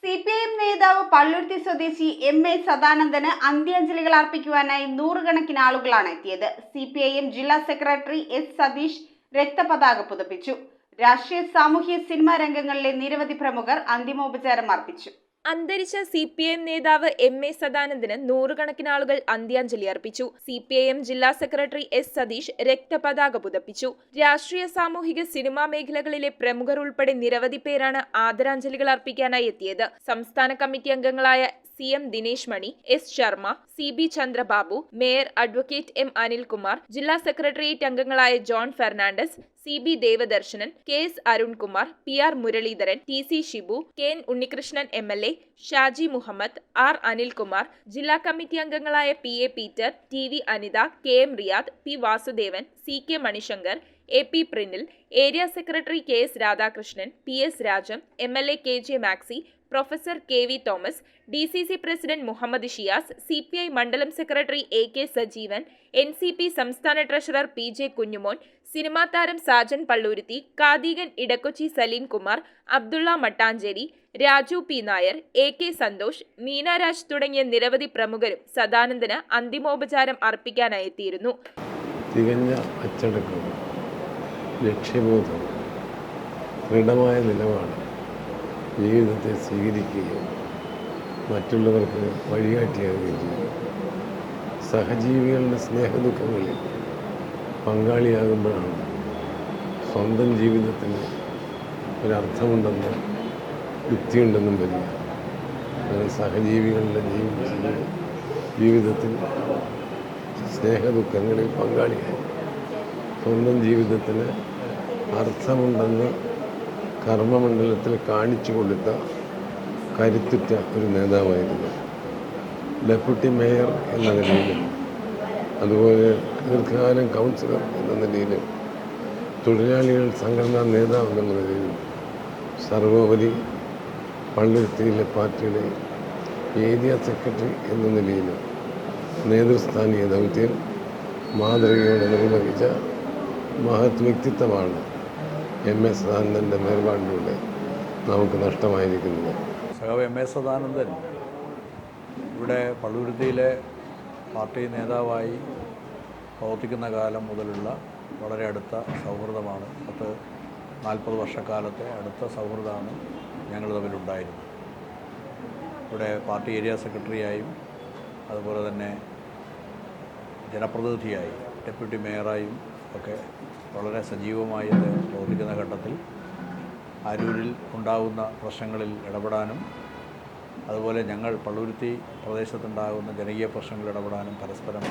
CPIM നേതാവ് പള്ളുരുത്തി സ്വദേശി M.A. സദാനന്ദന് അന്ത്യാഞ്ജലികൾ അർപ്പിക്കുവാനായി നൂറുകണക്കിന് ആളുകളാണ് എത്തിയത്. CPIM ജില്ലാ സെക്രട്ടറി S. സതീഷ് രക്തപതാക പുതപ്പിച്ചു. രാഷ്ട്രീയ, സാമൂഹ്യ, സിനിമാ രംഗങ്ങളിലെ നിരവധി പ്രമുഖർ അന്തിമോപചാരം അർപ്പിച്ചു. അന്തരിച്ച CPIM നേതാവ് M.A. സദാനന്ദന് നൂറുകണക്കിന് ആളുകൾ അന്ത്യാഞ്ജലി അർപ്പിച്ചു. CPIM ജില്ലാ സെക്രട്ടറി S. സതീഷ് രക്തപതാക പുതപ്പിച്ചു. രാഷ്ട്രീയ, സാമൂഹിക, സിനിമാ മേഖലകളിലെ പ്രമുഖർ ഉൾപ്പെടെ നിരവധി പേരാണ് ആദരാഞ്ജലികൾ അർപ്പിക്കാനായി എത്തിയത്. സംസ്ഥാന കമ്മിറ്റി അംഗങ്ങളായ CM Dinesh Mani, S. Sharma, CB Chandrababu, mayor advocate M. Anilkumar, ജില്ലാ സെക്രട്ടേറിയറ്റ് അംഗങ്ങളായ John Fernandez, CB Devadarshanan, KS Arunkumar, PR Muraleedharan, TC Shibu, KN Unnikrishnan MLA, Shaji Muhammad, R. Anilkumar, ജില്ലാ കമ്മിറ്റി അംഗങ്ങളായ PA Peter, TV Anitha, KM Riyad, P. Vasudevan, CK Manishankar, AP Prinil, area secretary KS Radhakrishnan, PS Rajam, MLA KJ Maxi, professor KV Thomas, DCC president Muhammad Shiyas, CPI മണ്ഡലം secretary AK Sajeevan, NCP സംസ്ഥാന treasurer PJ Kunjumon, cinema താരം Sajan Palluruthy, കാതീകൻ Edakochi Saleem Kumar, Abdulla Mattancherry, Raju P. Nair, AK Santhosh, മീനാരാജ് തുടങ്ങിയ നിരവധി പ്രമുഖരും സദാനന്ദന് അന്തിമോപചാരം അർപ്പിക്കാനായി എത്തിയിരുന്നു. തികഞ്ഞ അച്ചടക്കം, ലക്ഷ്യബോധം, ദൃഢമായ നിലപാട് ജീവിതത്തെ സ്വീകരിക്കുകയും മറ്റുള്ളവർക്ക് വഴികാട്ടിയാകുകയും ചെയ്യും. സഹജീവികളുടെ സ്നേഹദുഃഖങ്ങളിൽ പങ്കാളിയാകുമ്പോഴാണ് സ്വന്തം ജീവിതത്തിന് ഒരർത്ഥമുണ്ടെന്നും യുക്തിയുണ്ടെന്നും വരിക. അങ്ങനെ സഹജീവികളുടെ ജീവിതത്തിൽ സ്നേഹദുഃഖങ്ങളിൽ പങ്കാളിയായി സ്വന്തം ജീവിതത്തിന് അർത്ഥമുണ്ടെന്ന് കർമ്മമണ്ഡലത്തിൽ കാണിച്ചു കൊടുത്ത കരുത്തുറ്റ ഒരു നേതാവായിരുന്നു. ഡെപ്യൂട്ടി മേയർ എന്ന നിലയിലും അതുപോലെ ദീർഘകാലം കൗൺസിലർ എന്ന നിലയിലും തൊഴിലാളികൾ സംഘടനാ നേതാവ് എന്ന നിലയിലും സർവോപരി പള്ളുരുത്തിയിലെ പാർട്ടിയുടെ ഏരിയ സെക്രട്ടറി എന്ന നിലയിലും നേതൃസ്ഥാനീയ ദൗത്യം മാതൃകയോടെ നിർവഹിച്ച മഹത് വ്യക്തിത്വമാണ് M.A. സദാനന്ദൻ്റെ വേർപാടിലൂടെ നമുക്ക് നഷ്ടമായിരിക്കുന്നത്. സഖാവ് M.A. സദാനന്ദൻ ഇവിടെ പള്ളുരുത്തിയിലെ പാർട്ടി നേതാവായി പ്രവർത്തിക്കുന്ന കാലം മുതലുള്ള വളരെ അടുത്ത സൗഹൃദമാണ്. 40 വർഷക്കാലത്തെ അടുത്ത സൗഹൃദമാണ് ഞങ്ങൾ തമ്മിലുണ്ടായിരുന്നത്. ഇവിടെ പാർട്ടി ഏരിയ സെക്രട്ടറിയായും അതുപോലെ തന്നെ ജനപ്രതിനിധിയായും ഡെപ്യൂട്ടി മേയറായും ഒക്കെ വളരെ സജീവമായി പ്രവർത്തിക്കുന്ന ഘട്ടത്തിൽ അരൂരിൽ ഉണ്ടാകുന്ന പ്രശ്നങ്ങളിൽ ഇടപെടാനും അതുപോലെ ഞങ്ങൾ പള്ളുരുത്തി പ്രദേശത്തുണ്ടാകുന്ന ജനകീയ പ്രശ്നങ്ങളിൽ ഇടപെടാനും പരസ്പരം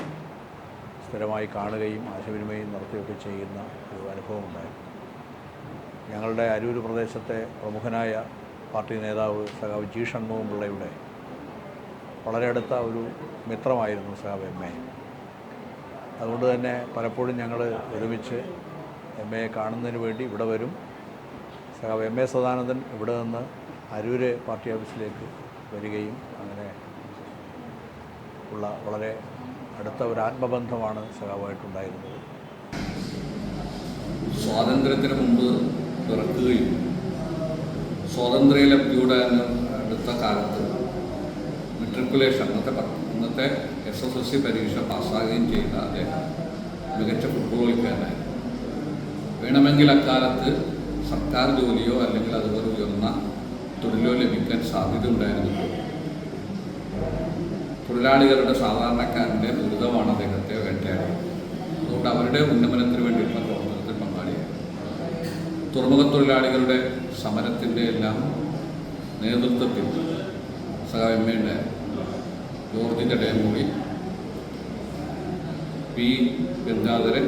സ്ഥിരമായി കാണുകയും ആശയവിനിമയം നടത്തുകയൊക്കെ ചെയ്യുന്ന ഒരു അനുഭവമുണ്ടായിരുന്നു. ഞങ്ങളുടെ അരൂർ പ്രദേശത്തെ പ്രമുഖനായ പാർട്ടി നേതാവ് സഖാവ് G. ഷൺമുഖം പിള്ളയുടെ വളരെ അടുത്ത ഒരു മിത്രമായിരുന്നു സഖാവ് M.A. അതുകൊണ്ട് തന്നെ പലപ്പോഴും ഞങ്ങൾ ഒരുമിച്ച് M.A. കാണുന്നതിന് വേണ്ടി ഇവിടെ വരും. സഖാവ് M.A. സദാനന്ദൻ ഇവിടെ നിന്ന് അരൂര് പാർട്ടി ഓഫീസിലേക്ക് വരികയും അങ്ങനെ ഉള്ള വളരെ അടുത്ത ഒരു ആത്മബന്ധമാണ് സഖാവായിട്ടുണ്ടായിരുന്നത്. സ്വാതന്ത്ര്യത്തിന് മുമ്പ് പിറക്കുകയും സ്വാതന്ത്ര്യലബ്ധിയുടെ അടുത്ത കാലത്ത് മെട്രിക്കുലേഷൻ ഇന്നത്തെ SSLC പരീക്ഷ പാസ്സാകുകയും ചെയ്ത അദ്ദേഹം മികച്ച ഫുട്ബോൾ കളിക്കാരനായി. വേണമെങ്കിൽ അക്കാലത്ത് സർക്കാർ ജോലിയോ അല്ലെങ്കിൽ അതുപോലെ ഉയർന്ന തൊഴിലോ ലഭിക്കാൻ സാധ്യത ഉണ്ടായിരുന്നില്ല. തൊഴിലാളികളുടെ സാധാരണക്കാരൻ്റെ ദുരിതമാണ് അദ്ദേഹത്തെ വേട്ടയാടിയത്. അതുകൊണ്ട് അവരുടെ ഉന്നമനത്തിന് വേണ്ടിയുള്ള പ്രവർത്തനത്തിൽ പങ്കാളിയായി. തുറമുഖ തൊഴിലാളികളുടെ സമരത്തിൻ്റെ എല്ലാം നേതൃത്വത്തിൽ സഖാവ് M.A. ജോർജ് ഡേമൂടി, P. Gangadharan,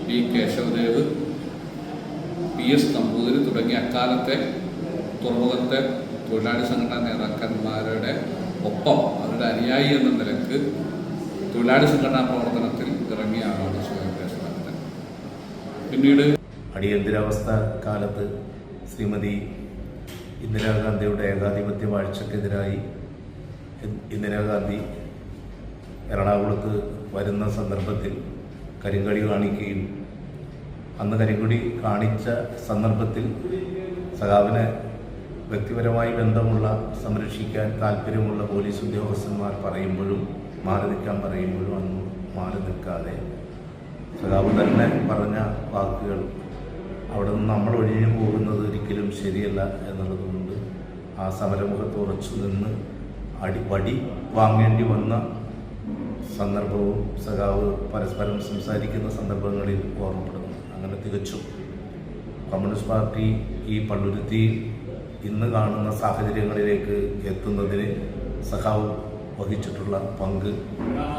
P. Kesavadev, PS. Namboothiri തുടങ്ങിയ അക്കാലത്തെ തുറമുഖത്തെ തൊഴിലാളി സംഘടനാ നേതാക്കന്മാരുടെ ഒപ്പം അവരുടെ അനുയായി എന്ന നിലക്ക് തൊഴിലാളി സംഘടനാ പ്രവർത്തനത്തിൽ ഇറങ്ങിയ ആളാണ് സദാനന്ദൻ. പിന്നീട് അടിയന്തരാവസ്ഥ കാലത്ത് ശ്രീമതി ഇന്ദിരാഗാന്ധിയുടെ ഏകാധിപത്യ വാഴ്ചക്കെതിരായി ഇന്ദിരാഗാന്ധി എറണാകുളത്ത് വരുന്ന സന്ദർഭത്തിൽ കരിങ്കൊടി കാണിക്കുകയും അന്ന് കരിങ്കൊടി കാണിച്ച സന്ദർഭത്തിൽ സഖാവിനെ വ്യക്തിപരമായി ബന്ധമുള്ള സംരക്ഷിക്കാൻ താല്പര്യമുള്ള പോലീസ് ഉദ്യോഗസ്ഥന്മാർ പറയുമ്പോഴും മാറി നിൽക്കാൻ പറയുമ്പോഴും അന്ന് മാറി നിൽക്കാതെ സഖാവ് തന്നെ പറഞ്ഞ വാക്കുകൾ അവിടെ നിന്ന് നമ്മൾ ഒഴിഞ്ഞു പോകുന്നത് ഒരിക്കലും ശരിയല്ല എന്നുള്ളതുകൊണ്ട് ആ സമരമുഖത്ത് ഉറച്ചു നിന്ന് വടി വാങ്ങേണ്ടി വന്ന സന്ദർഭവും സഖാവ് പരസ്പരം സംസാരിക്കുന്ന സന്ദർഭങ്ങളിൽ ഓർമ്മപ്പെടുന്നു. അങ്ങനെ തികച്ചും കമ്മ്യൂണിസ്റ്റ് പാർട്ടി ഈ പള്ളുരുത്തി ഇന്ന് കാണുന്ന സാഹചര്യങ്ങളിലേക്ക് എത്തുന്നതിന് സഖാവ് വഹിച്ചിട്ടുള്ള പങ്ക്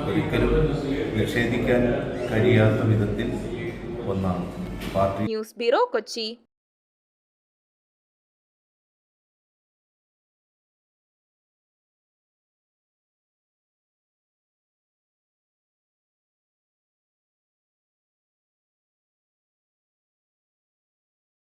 ഒരിക്കലും നിഷേധിക്കാൻ കഴിയാത്ത വിധത്തിൽ ഒന്നാണ്. Party news bureau, Kochi.